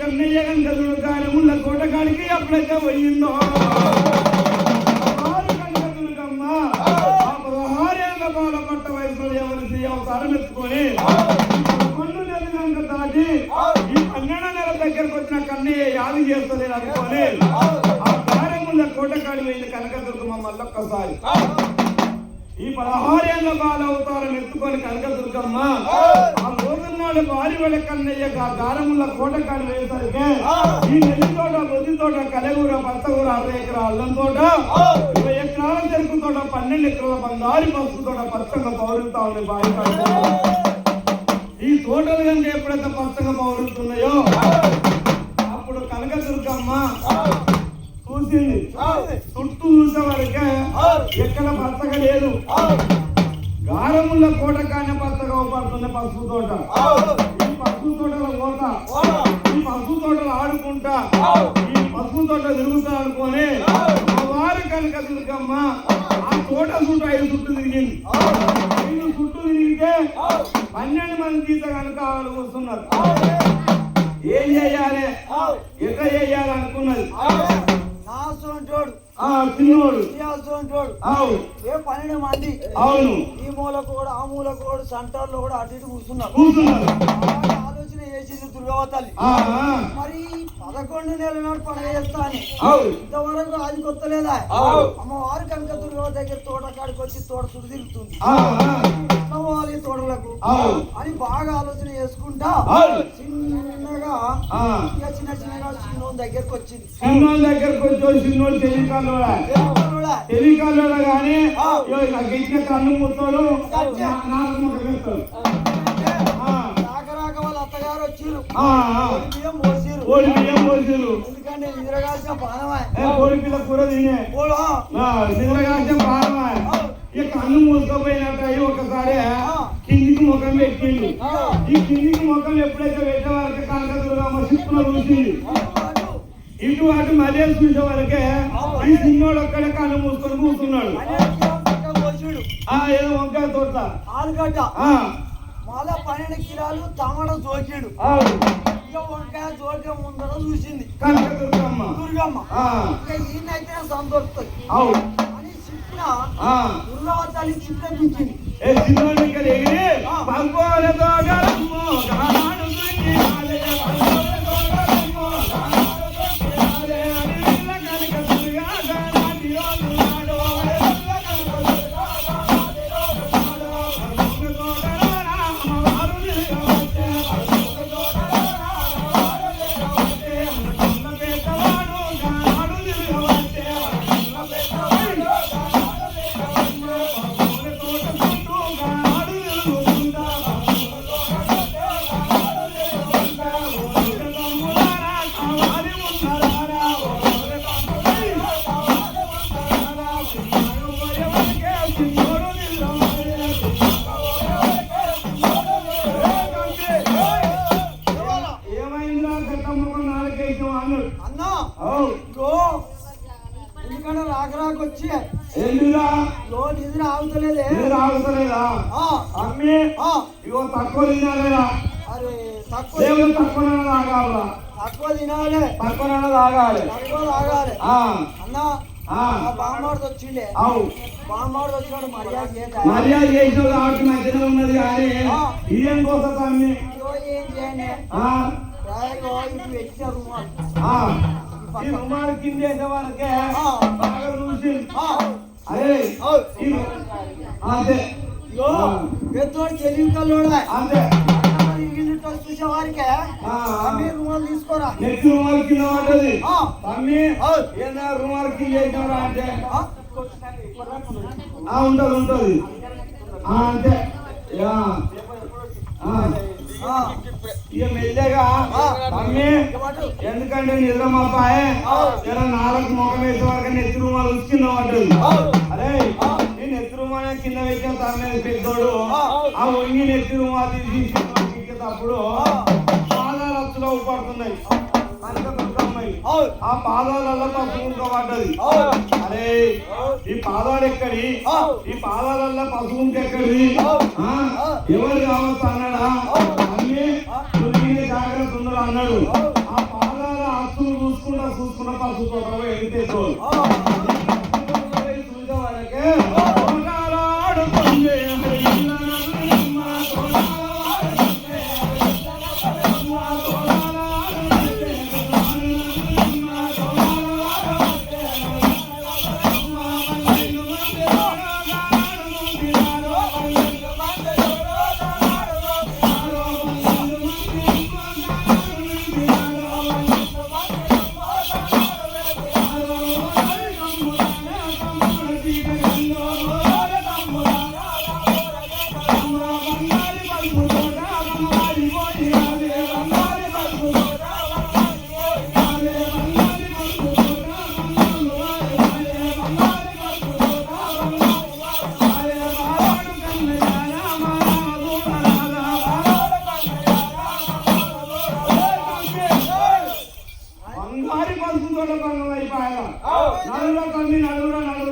కన్నయ్య గంగదుడు గారముల కోటగాడికి అప్పుడైతే పోయిందో కనకదుర్గమ్మ పదహారేళ్ల బాల పట్ట వయసులో ఎవరి అవతారం ఎత్తుకొని 11 నెలల గంగ దాటి ఈ 12 నెలల దగ్గరకు వచ్చిన కన్నయ్య యాది చేస్తలేదు అనుకోని ఆ గారముల కోటగాడి పోయింది కనకదుర్గమ్మ మళ్ళొక్కసారి ఈ 16 ఏళ్ల బాల అవతారం ఎత్తుకొని కనకదుర్గమ్మ ఆ రోజున్నాడు భార్య వాళ్ళ కన్నయ్య గారముల కోటకాడు వేసరికి ఈ నెల్లి తోట బొద్ది తోట కలగూర పచ్చగూర 60 ఎకరాల అల్లం తోట 20 ఎకరాల చెరుకు తోట 12 ఎకరాల బంగారు పసుపు తోట పచ్చగా పౌరుతా ఉంది భార్య ఈ తోటలు కనుక ఎప్పుడైతే పచ్చగా పౌరుతున్నాయో అప్పుడు కనకదుర్గమ్మ చూసింది చుట్టూ చూసే వరకే ఎక్కడ పచ్చగా లేదు గారముల కోట కానీ పచ్చగా పడుతుంది పసుపు తోట ఈ పసుపు తోటలో పోతా ఈ పసుపు తోటలు ఆడుకుంటా ఈ పసుపు తోట తిరుగుతా అనుకోని వారు కనకదుర్గమ్మ ఆ తోట చుట్టూ 5 చుట్టూ తిరిగింది 5 చుట్టూ తిరిగితే 12 మంది గీత కనుక వాళ్ళు వస్తున్నారు ఏం చెయ్యాలి ఎట్లా చెయ్యాలి అనుకున్నది ఏ 12 మంది అవును ఈ మూల కూడా ఆ మూల కూడా సెంటర్ లో కూడా అటు ఇటు కూర్చున్నారు ఆలోచన చేసింది దుర్గావతల్లి మరి 11 నెలల నాడు పండుగ చేస్తాను ఇంతవరకు అది కొత్తలేదా అమ్మవారు కనుక దుర్గవ దగ్గర తోట కాడికి వచ్చి తోట చుట్టూ తిరుగుతుంది పోవాలి తోటలకు అని బాగా ఆలోచన చేసుకుంటా చిన్నగా చిన్న చిన్నగా చిన్న దగ్గరకు వచ్చింది తెలియకాలో కానీ కన్ను ముట్టాడు రాక వాళ్ళ అత్తగారు వచ్చారు బియ్యం పోసిరు ఎందుకంటే నిద్రగాల్సిన బాణమే కోడి పిల్ల కూర తినే నిద్రగాల్సిన బాణమే ఇక కన్ను మూసుకపోయినట్టు అయ్యి ఒకసారి కిందికి ముఖం పెట్టిండు ఈ కిందికి ముఖం ఎప్పుడైతే పెట్టే వరకు కనకదుర్గమ్మ సిక్కున చూసింది ఇటు అటు మళ్ళీ చూసే వరకే ఈ చిన్నోడు ఒక్కడే కన్ను మూసుకొని కూర్చున్నాడు ఏదో వంకాయ తోట ఆలుగడ్డ మళ్ళా 12 కిలోలు టమాటా జోకిడు వంకాయ జోకే ముందర చూసింది కనకదుర్గమ్మ ఇంకా ఈయనైతే సంతోషిస్తుంది అని చెప్పిన దుర్గావతల్లి చిత్రించింది Oh, రాకరాకు వచ్చి ఏంటిరా లో నిద్ర ఆగుతలేదే నీరు ఆగుతలేదా ఆ, అమ్మి ఆ, ఇగో తక్కువ తినాలేదా అరే తక్కువ దేవుడు తక్కువ తాగాలా తక్కువ తినాలి తక్కువ తాగాలి తక్కువ తాగాలి ఆ అన్న ఆ బామ్మాడికి వచ్చిండే అవు బామ్మాడికి వచ్చినాడు మర్యాద చేద్దాం మర్యాద చేసిన కాబట్టి మంచిగా ఉన్నది కానీ ఇదేం కోసం తమ్మి ఏం చేయనే ఆ రాయగో ఇప్పుడు ఎక్కిన రుమాలు ఆ ఈ రుమాలు కింద వేసే వాళ్ళకే బాగా చూసి అరే ఈ అంతే యో పెద్దోడు తెలివి కల్లోడా అంతే చూసే వారికే మీరు రుమాలు తీసుకోరా నెక్స్ట్ రుమాలు కింద పడ్డది ఆ, తమ్మి ఏదైనా రుమాలు కింద వేసినవరా అంటే ఉంటది ఉంటది అంతే యా. ఇక మెల్లగా తమ్మి ఎందుకంటే నిద్ర మా పాయే జర నాలుగు మొఖం వేసే వరకు నెత్తి రుమాలు కింద పడ్డది అరే నేను నెత్తి రుమాలే కింద వేసిన తమ్మి పెద్దోడు ఆ వంగి నెత్తి రుమాలు తీసేటప్పుడు పాదాలు అచ్చులో పడుతున్నాయి ఉన్నాయి ఆ పాదాలలో పసుపు పడ్డది అరే ఈ పాదాలు ఎక్కడి ఈ పాదాలలో పసుపు ఎక్కడి ఎవరు కావచ్చు అన్నాడా అన్ని తురిగిన జాగ్రత్త ఉన్నాడు అన్నాడు ఆ పాదాల అచ్చులు చూసుకుంటా పసుపు తోటలో ఎడితే చూసే వరకే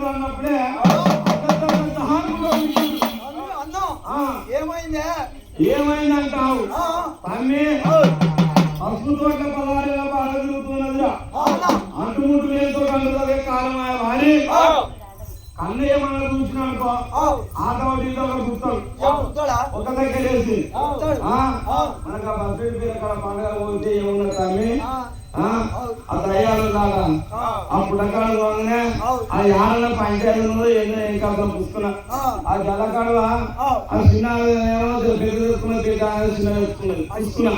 అన్నప్పుడే ఏమైందంటావు తమ్మి పసుపు తోట పదార్థాల బాగా తిరుగుతున్నదిరా అంటుముట్టు లేదో కంటుదే కాలమాయ వారి కన్ను ఏమన్నా చూసినానుకో ఆటోటి గుర్తాడు ఒక దగ్గర వేసి మనకు ఆ బస్సు పేరు పండుగ పోతే ఏమన్నా తమ్మి ఆ దయ్యాలు కాదా ఆ పుట్టకాడు పోగానే ఆ యాడల పంచాయతీలో ఎన్నో ఏం కాదు పుస్తున్నా ఆ జలకాడవ ఆ చిన్న పెద్ద తెచ్చుకున్న చిన్న తెచ్చుకున్నది పుస్తున్నా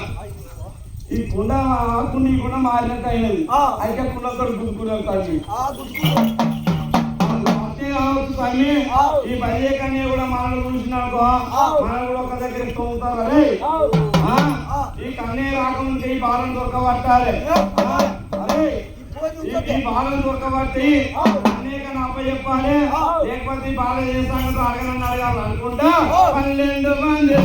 ఈ కుండ ఆ కుండ ఈ కుండ మారినట్టు అయినది అయితే కుండతో గుర్తుకునే కావచ్చు తమ్మి ఈ పర్యకన్య కూడా మనల్ని చూసినాకో మనం కూడా ఒక దగ్గర తోముతారు అరే ఈ కన్నే రాకుండా ఈ బాలం దొరకబట్టాలి అరే ఈ బాలం దొరకబట్టి అనేక నాప చెప్పాలి లేకపోతే ఈ బాల చేస్తాను అడగనని అడగాలి అనుకుంటా 12 మంది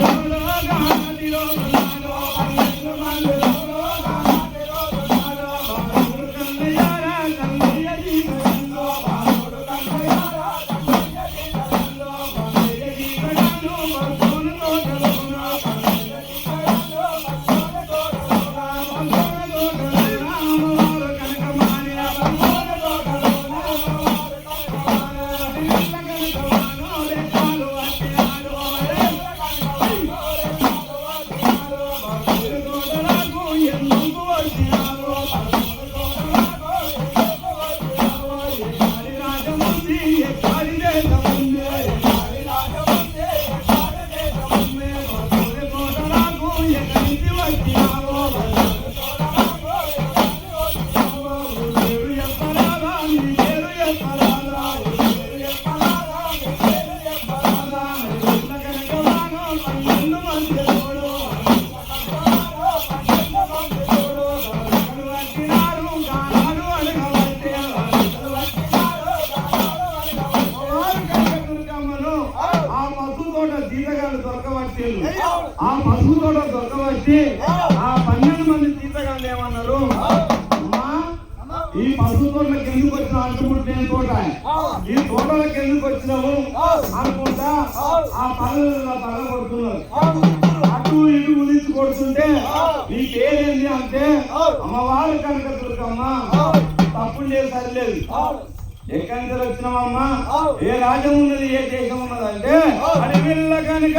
ఆ పసుపు తోట దొరకబట్టి ఆ 12 మంది తీతగాళ్ళు ఏమన్నారు అమ్మా ఈ పసుపు తోటకి ఎందుకు వచ్చిన అంటుకుంటే తోట పడతాయి. ఈ తోటలకు ఎందుకు వచ్చినాము అనుకుంటా ఆ పళ్ళ కొడుతున్నారు. అటు ఇటు ఉదించి కొడుతుంటే నీ పేరేంది అంటే అమ్మవారు కనుక దుర్గమ్మ తప్పుడు లేదు సరిలేదు. ఎక్కడి నుంచి వచ్చినామమ్మా? ఏ రాజ్యం ఉన్నది, ఏ దేశం ఉన్నది అంటే అడవిల్ల కనుక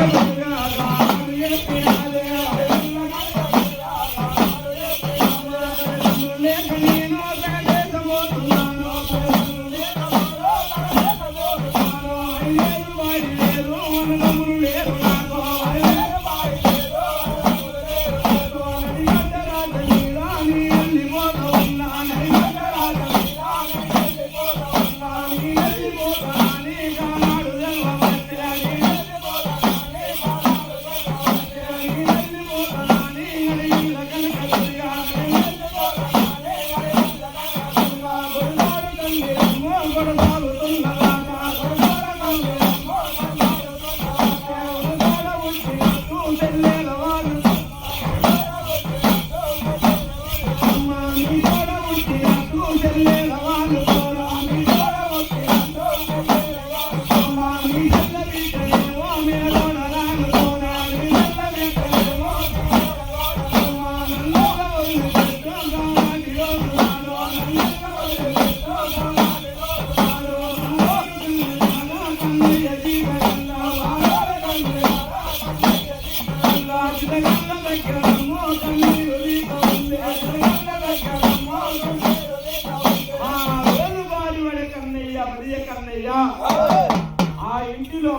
ఆ ఇంటిలో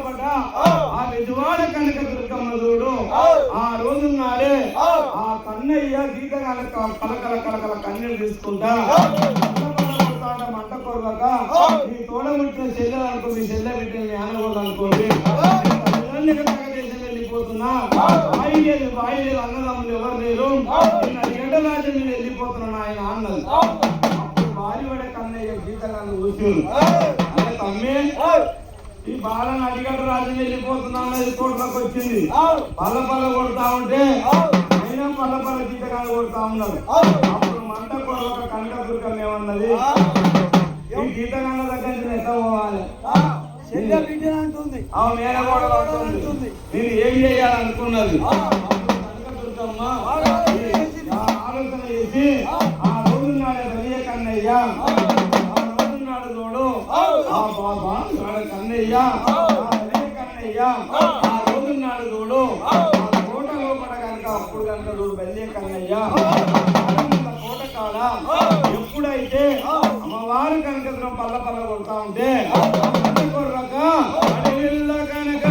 ఆ విధవాడ కనక దుర్గమ్మ చూడు. ఆ రోజు నాడే ఆ కన్నయ్య గీతగాల కలకల కలకల కన్నీళ్ళు తీసుకుంటా మంట కొరక మీ తోడముట్టిన చెల్లెలు అనుకో, మీ చెల్లె బిడ్డని ఆనకూడదు అనుకోండి. వెళ్ళిపోతున్నా బాయి లేదు అన్నదమ్ములు ఎవరు లేరు, ఎండరాజు నేను వెళ్ళిపోతున్నాను ఆయన అన్నది. అప్పుడు బాలివాడ కన్నయ్య గీతగాలను చూసారు. అదే తమ్మి ఈ బాలను అడిగడ్డ రాజు వెళ్ళిపోతున్నా అన్నది తోటలోకి వచ్చింది. పల్ల కొడతా ఉంటే అయినా పల్ల గీతగాలు కొడతా ఉన్నారు. అప్పుడు మంట కొరక కనక దుర్గం ఏమన్నది, ఈ గీతగాల దగ్గర నుంచి ఎట్లా పోవాలి? అంటుంది నేను ఏం చేయాలనుకున్నది. కనకదుర్గమ్మ ఆలోచన చేసి ఆ రోజు నాడు రవియ కన్నయ్య, ఆ రోజు నాడు చూడు ఆ బాబా కన్నయ్య కన్నయ్య, ఆ రోజు నాడు చూడు ఆ కోట లోపల కనుక అప్పుడు కనుక చూడు బల్లి కన్నయ్య కోట కాడ ఎప్పుడైతే అమ్మవారు కనకదుర్గం పల్ల కొడతా ఉంటే కొర్రక అడవిల్ల కనక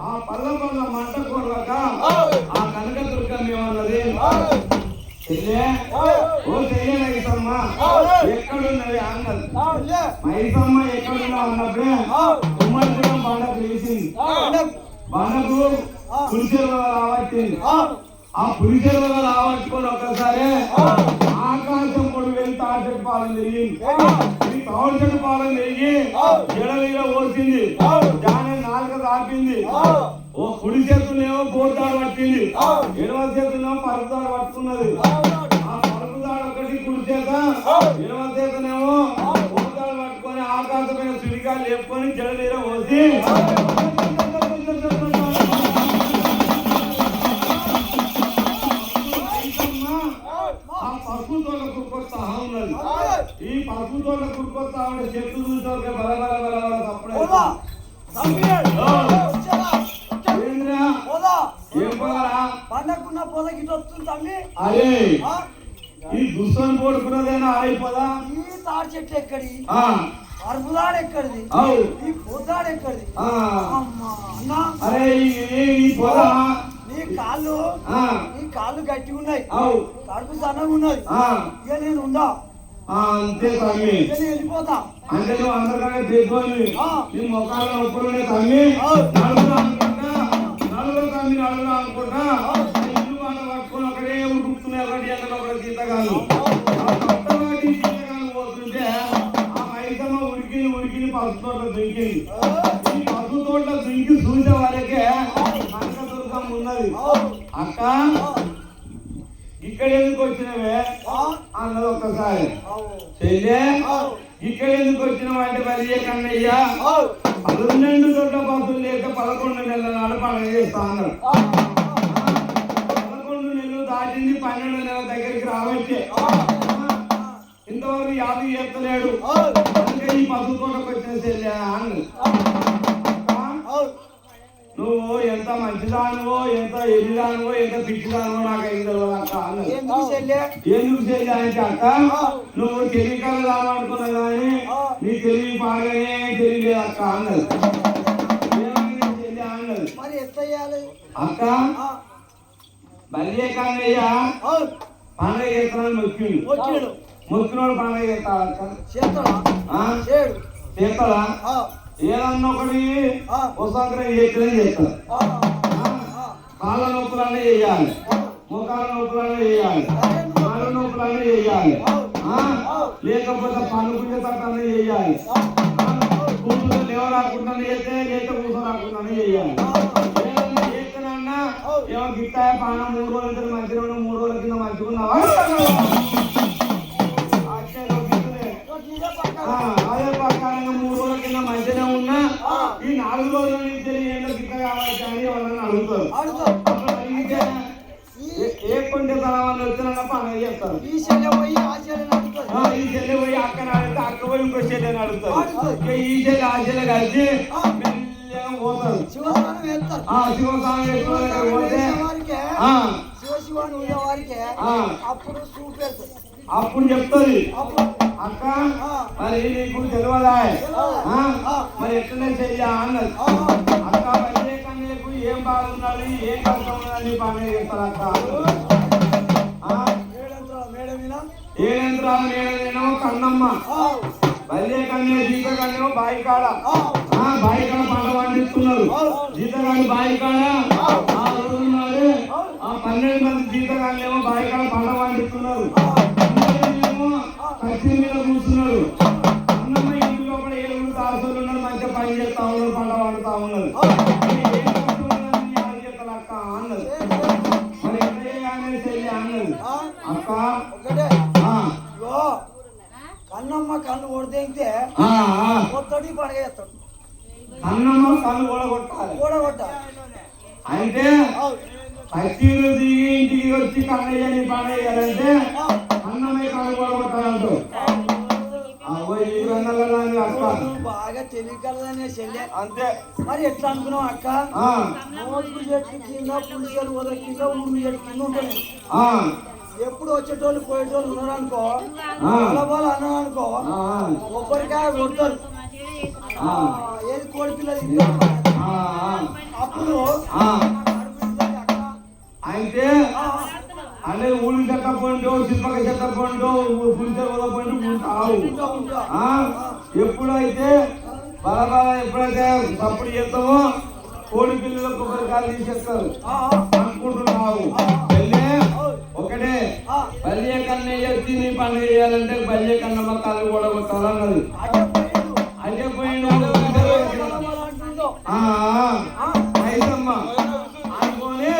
ఆ పల్ల మంట కొరక ఆ కనకదుర్గం ఏమన్నది, చెల్లె ఓ చెల్లె మైసమ్మ ఎక్కడున్నది అన్నది. మైసమ్మ ఎక్కడున్నా అన్నప్పుడే కుమ్మడిపురం బండ పిలిచింది. బండకు పులిచెరువు రావట్టింది. ఆ పులిచెరువు రావట్టుకొని ఒక్కసారి ఆకాశం పొడి వెళ్ళి తాటి పాలన తిరిగింది. ఈ తాటి పాలన తిరిగి జడవీర పోసింది. దాని నాలుక తాపింది. ఓ కుడి చేతులేమో పోతాడు పట్టింది, ఎడవ చేతులేమో పరుపుదాడు పట్టుకున్నది. ఆ పరుపుదాడు ఒకటి కుడి చేత, ఎడవ చేతనేమో పోతాడు పట్టుకొని ఆకాశమైన సుడిగా లేపుకొని జడవీర పోసి పశువుతోళ్ళ కురుకొస్తా ఉన్నది. ఈ పశువుతోళ్ళ కురుకొస్తా ఉంటే చెట్టు చూసే బల తప్పుడే పండకున్న పొలకి వస్తుంది తల్లి. అరే ఈ దుస్తని పడుకున్నదేనా అయిపోదా ఈ తాడి చెట్లు ఎక్కడి ఆ అరుపుదాడు ఎక్కడిది అవు ఈ పొద్దాడు ఎక్కడిది ఆ అమ్మా అన్న అరే ఈ పొదా నీ కాళ్ళు ఆ నీ కాళ్ళు గట్టిగా ఉన్నాయి అవు కడుపు సన్నగా ఉన్నది ఆ ఇక నేను ఉందా అంతే తమ్మి ఇక నేను వెళ్ళిపోతా అంటే నువ్వు అందరికన్నా తెచ్చుకొని ఆ. నీ మొక్కల నొప్పులునే తమ్మి అవు. నలుగురు అనుకుంటా నలుగురు తమ్మి నలుగురు అనుకుంటా ఇల్లు మాట పట్టుకొని ఒకటే ఉడుకుతున్నా ఒకటి ఎండలో ఒకటి జీతగాను కొత్తవాటి జీతగాను పోతుంటే ఆ మైసమ్మ ఉడికి పసుపు తోట దుంకింది ఈ పసుపు తోట దుంకి చూసే వరకే కనకదుర్గం ఉన్నది అక్క ఇక్కడ ఎందుకు వచ్చినవే అన్నది ఒక్కసారి చెల్లె ఇక్కడ ఎందుకు వచ్చినవంటే మరి కన్నయ్య 12 దొడ్ల బస్సులు లేక 11 నెలల నాడు పండుగ చేస్తా అన్నారు 11 నెలలు దాటింది 12 నెలల దగ్గరికి రావచ్చే ఇంతవరకు యాభై చేస్తలేడు అందుకే ఈ పసుపు తోటకు వచ్చిన చెల్లె అన్నది నువ్వు ఎంత మంచిదానువో ఎంత ఎదిదానువో ఎంత పిచ్చిదానువో నాకు ఏం తెలియదు అక్క అన్నది ఎందుకు చెల్లి అంటే అక్క నువ్వు తెలివికలు రావాలనుకున్నా కానీ నీ తెలివి బాగానే తెలియలేదు అక్క అన్నది చెల్లి అన్నది మరి ఎట్లయ్యాలి అక్క బల్య కన్నయ్య పండుగ చేస్తానని మొక్కిండు మొక్కినోడు పండుగ చేస్తాడు అక్క చేస్తాడా ఏదన్నా ఒకటి వసంతరం చేస్తేనే చేస్తారు కాళ్ళ నొప్పులన్నీ చేయాలి ముఖాల నొప్పులన్నీ చేయాలి కాళ్ళ నొప్పులన్నీ చేయాలి లేకపోతే పనుకుంటే తట్టనే చేయాలి కూతురు లేవరాకుండానే చేస్తే లేక కూర్చోరాకుండానే చేయాలి ఏదన్నా చేస్తేనన్నా ఏమో గిట్టాయ పానం 3 రోజుల కింద మంచిగా 3 రోజుల కింద మంచిగున్నావా అదే ప్రకారంగా 3 రోజుల కింద మంచిగా ఉన్నా ఈ 4 రోజుల నుంచి ఏంటో గిట్ట కావాలి కానీ వాళ్ళని అడుగుతారు అడిగితే ఏ కొంటే తలవాళ్ళు వచ్చినా పండుగ చేస్తారు ఈ చెల్లె పోయి అక్కడ అడిగితే అక్క పోయి ఇంకో చెల్లెని అడుగుతారు ఈ చెల్లె ఆ చెల్లె కలిసి మెల్లగా పోతారు శివస్నానం వేస్తారు శివస్నానం వేసుకోవాలి వారికి అప్పుడు చూపెడతారు అప్పుడు చెప్తుంది అక్క మరి నీకు తెలియదా మరి ఎట్లనే చెయ్యా అన్నది అక్క బల్య కన్నయ్యకు ఏం బాగున్నది ఏం కష్టం ఉన్నదని పండుగ చేస్తారు అక్క ఏడెంత్రాలు మేడమేమో కన్నమ్మ బల్య కన్నయ్య జీత కన్నేమో బాయికాడ బాయికాడ పంట పండిస్తున్నారు జీతగాని బాయికాడ ఆ రోజున్నాడు ఆ 12 మంది జీతగానేమో బాయికాడ పంట పండిస్తున్నారు కత్తి మీద కూర్చున్నాడు అన్నమ్మ ఇంటి లోపల 7 దాసులు ఉన్నారు మంచిగా పని చేస్తా ఉన్నారు పంట పండుతా ఉన్నారు అక్క అన్నది మరి ఎక్కడే చెల్లి అన్నది అక్క కన్నమ్మ కన్ను కొడితే కొత్తటి పండుగ చేస్తాడు అన్నమ్మ కన్ను కూడగొట్టాలి అంటే పచ్చీలు దిగి ఇంటికి వచ్చి కన్నయ్యని పండుగ చేయాలంటే అన్నమే కన్ను కూడగొట్టాలంటూ అక్క బాగా తెలియగలదనే చెల్లె అంతే మరి ఎట్లా అనుకున్నావు అక్క మోసుకు చెట్టు కింద పులిసలు వదల కింద ఊరు చెట్టు కింద ఉంటుంది ఎప్పుడు వచ్చేటోళ్ళు పోయేటోళ్ళు ఉన్నారు అనుకో వాళ్ళు అన్నారు అనుకో కొబ్బరికాయ కొడతారు ఏది కోడి పిల్లలు అప్పుడు అయితే అనే ఊళ్ళు చెత్తపోయింటో శిల్పక చెత్తపోయింటో పులిసలు వదలపోయింటూ ఎప్పుడైతే బలబాల ఎప్పుడైతే తప్పుడు చేస్తామో కోడి పిల్లలు కొబ్బరికాయలు తీసేస్తారు అనుకుంటున్నావు ఒకటే బల్య కన్నయ్య వచ్చి నీ పండుగ చేయాలంటే బల్య కన్నమ్మ కాళ్ళు కూడా కొట్టాలన్నది అదే పోయిన ఐదమ్మ అనుకోని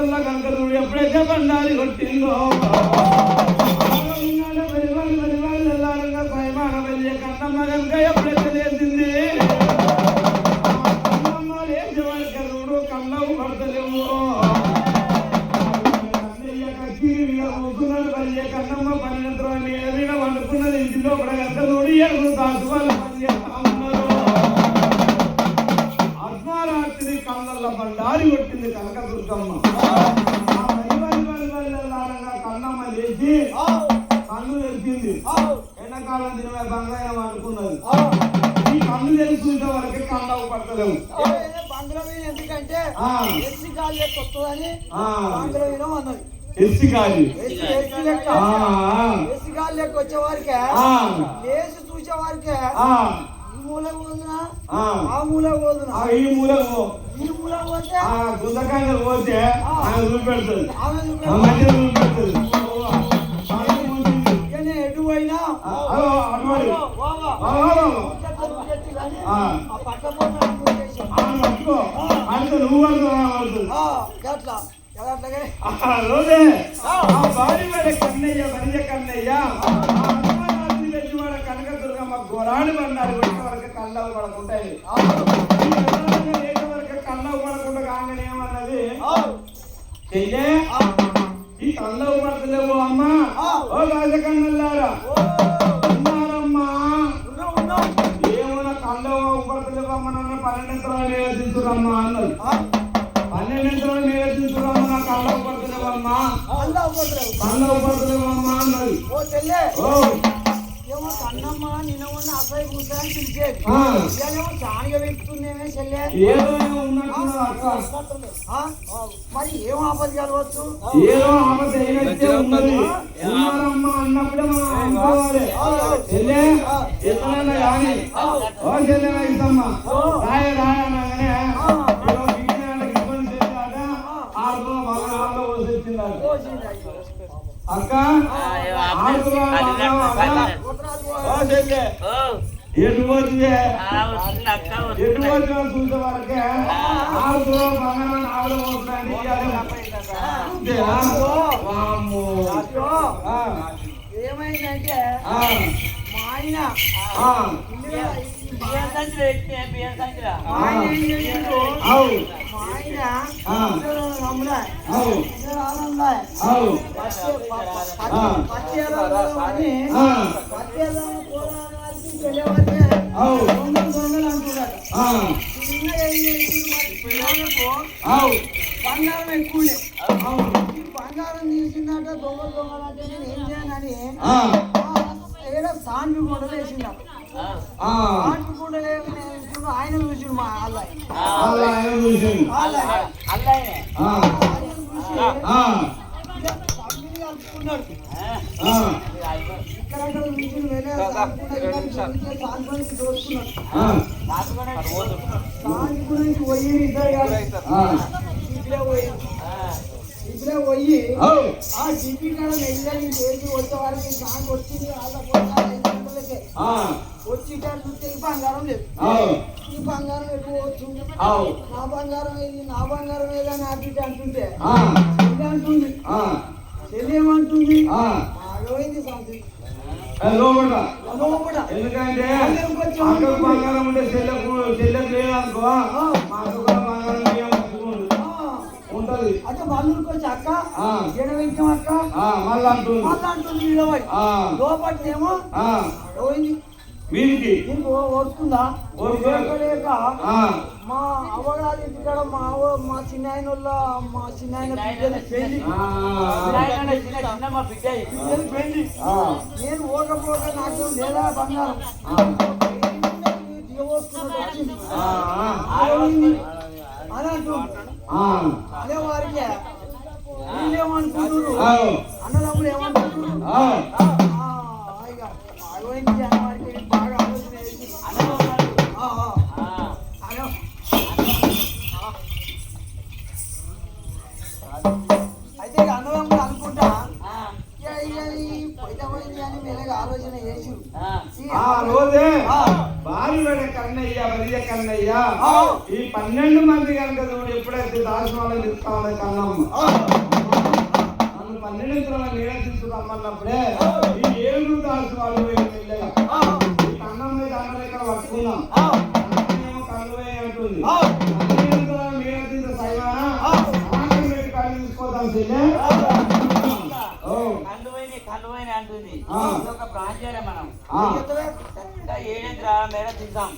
కళ్ళల్లో కనుక నువ్వు ఎప్పుడైతే బండారి కొట్టిందో సైమాన వెళ్ళే కన్నమ్మ కనుక ఎప్పుడైతే లేచింది కన్నమ్మ లేచి వారికి నువ్వు కళ్ళవు పడతలేవు కన్నయ్య కచ్చిరిగా కూర్చున్నాడు వెళ్ళే కన్నమ్మ పన్నెండు మీద వండుకున్నది ఇంటిలో కూడా కనుక నువ్వు ఎరుగు దాసు వాళ్ళు పనిచేస్తా ఉన్నారు అర్ధరాత్రి కళ్ళల్లో బండారి కొట్టింది కనకదుర్గమ్మ కన్నమ్మ లేచి కన్ను తెలిసింది ఎండాకాలం దినమే బంగారం అనుకున్నది ఈ కన్ను తెలిసి వరకు కళ్ళవు పడతలేవు ఎందుకంటే ఎస్సీ గాలి లెక్క వస్తుందని బంగ్లా అన్నది ఎస్సీ గాలి ఎస్సీ గాలి లెక్క వచ్చే వారికే లేచి చూసే వారికే ఈ మూల పోదునా ఆ మూల పోదునా ఈ మూల పోతే గుందకాయ పోతే ఆమె చూపెడుతుంది ఆమె మంచిగా చూపెడుతుంది ఎటు పోయినా రోజే బాడి వాడే కన్నయ్య వరిజ కన్నయ్య వాడ కనకదుర్గమ్మ గోరాడు బండారు పెట్టే వరకు కళ్ళవు పడకుంటాయి వరకు కళ్ళవు పడకుండా కాగానే ఏమన్నది చెయ్యే ఈ కళ్ళవు పడతలేవు అమ్మా ఓ రాజకన్నల్లారా ఉన్నారమ్మా ఏమన్నా కళ్ళవు పడతలేవు అమ్మ నన్ను 12 నివేదించురమ్మా అన్నది 12 నివేదించురమ్మ నా కళ్ళవు పడతలేవమ్మా కళ్ళవు పడతలేవమ్మా అన్నది ఓ ఏమో కన్నమ్మ నిన్న ఉన్న అబ్బాయి కూర్చొని పిలిచేది ఏమో చానిగా పెట్టుకుందేమే చెల్లె ఏదో ఉన్నట్టున్నది అక్క మరి ఏం ఆపద కలవచ్చు ఏదో ఆపద అయినట్టే ఉన్నది ఉన్నారమ్మా అన్నప్పుడే మనం అనుకోవాలి చెల్లె ఎక్కడైనా కానీ ఓ చెల్లె ఇద్దమ్మా రాయ రాయనగానే ఇబ్బంది చేశాక 6 మగనాల్లో వచ్చింది అక్క ఎటు పోతుంది ఎటు వచ్చిన చూసే వరకే 6 బంగారం ఆవిడ ఏమైందంటే మా ఆయన బంగారం ఎక్కువే బంగారం తీసిందట దొంగలంటే నేను ఏం చేయనని ఏదో సాండ్వి కూడా వేసిండ సాండ్వి కూడా ఆయన చూసిండు మా అల్లయ్య కలుపుకున్నాడు ఇక్కడ చూసి గురించి పోయి ఇద్దరే పోయి ఆ జిపి కాడ నెయ్యి చేసి వచ్చే వారికి సాంగ్ వచ్చింది వచ్చేటట్టు చూస్తే ఈ బంగారం లేదు ఈ బంగారం ఎక్కువ వచ్చింది నా బంగారం ఏది నా బంగారం ఏదని అటు అంటుంటే అంటుంది తెలియమంటుంది ఆగమైంది సంథింగ్ ఎందుకంటే బంగారం ఉంటే చెల్లెకు లేదనుకో ఉంటది అంటే బంధువులకు వచ్చి అక్క ఎడవించాం అక్క మళ్ళీ అంటుంది లోపలికి ఏమో పోయింది వీరికి వస్తుందా లేక మా అవ్వగారి ఇక్కడ మా చిన్న ఆయన పెళ్లి నేను ఓకపోక నాకు లేదా బంగారం అని అంటుంది అదే వారికి వీళ్ళేమనుకుంటున్నారు అన్నదమ్ములు ఏమనుకుంటున్నారు వారికి బాగా ఆలోచన అయితే అన్నదమ్ములు అనుకుంటా పోయిపోయింది అని మెల్లగా ఆలోచన చేసి రోజే బాలివేడ కన్నయ్య వరియ కన్నయ్య ఈ 12 మంది కనుక చూడు ఎప్పుడైతే దాసవాళ్ళని తీసుకోవాలి కన్నమ్మ నన్ను 12 ఎకరాల నీడ తీసుకురమ్మన్నప్పుడే ఈ 7 దాసవాళ్ళు వెళ్ళగా ఈ కన్నమ్మ దాని దగ్గర పట్టుకున్నాం కన్నమేమో కన్నువే అంటుంది 12 ఎకరాల నీడ తీసు సైవానా ఆఖరి పెట్టి కాళ్ళు తీసుకోదాం చెల్లె కన్నువైన అంటుంది ఒక ప్రాంతీయ మనం 7 ఎకరాల మేడ తీద్దాం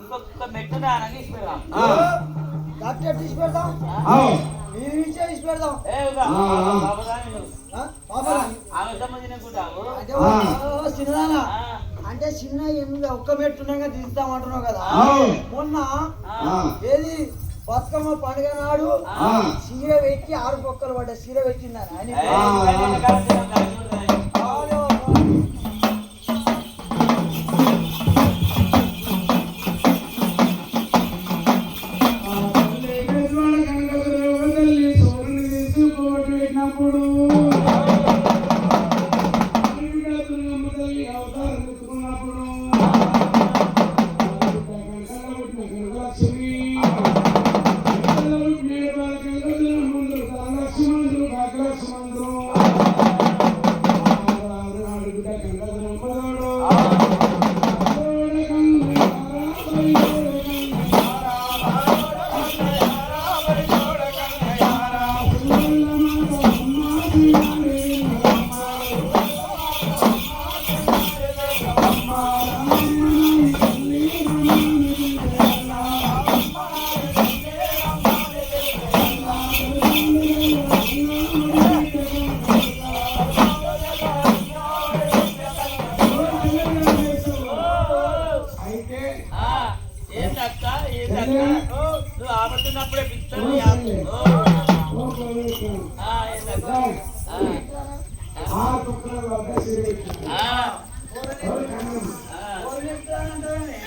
ఇంకొక మెట్టు దానని ఇచ్చి పెడదాం డాక్టర్ తీసి పెడదాం మీరు ఇచ్చే ఇచ్చి పెడదాం చిన్నదానా అంటే చిన్న ఎనిమిది ఒక్క మెట్టున్నాగా తీస్తామంటున్నావు కదా మొన్న ఏది బతుకమ్మ పండుగ నాడు చీర పెట్టి 6 పొక్కలు పడ్డా చీర పెట్టిందని నువ్వు ఆపడుతున్నప్పుడే పిక్చర్ ఆ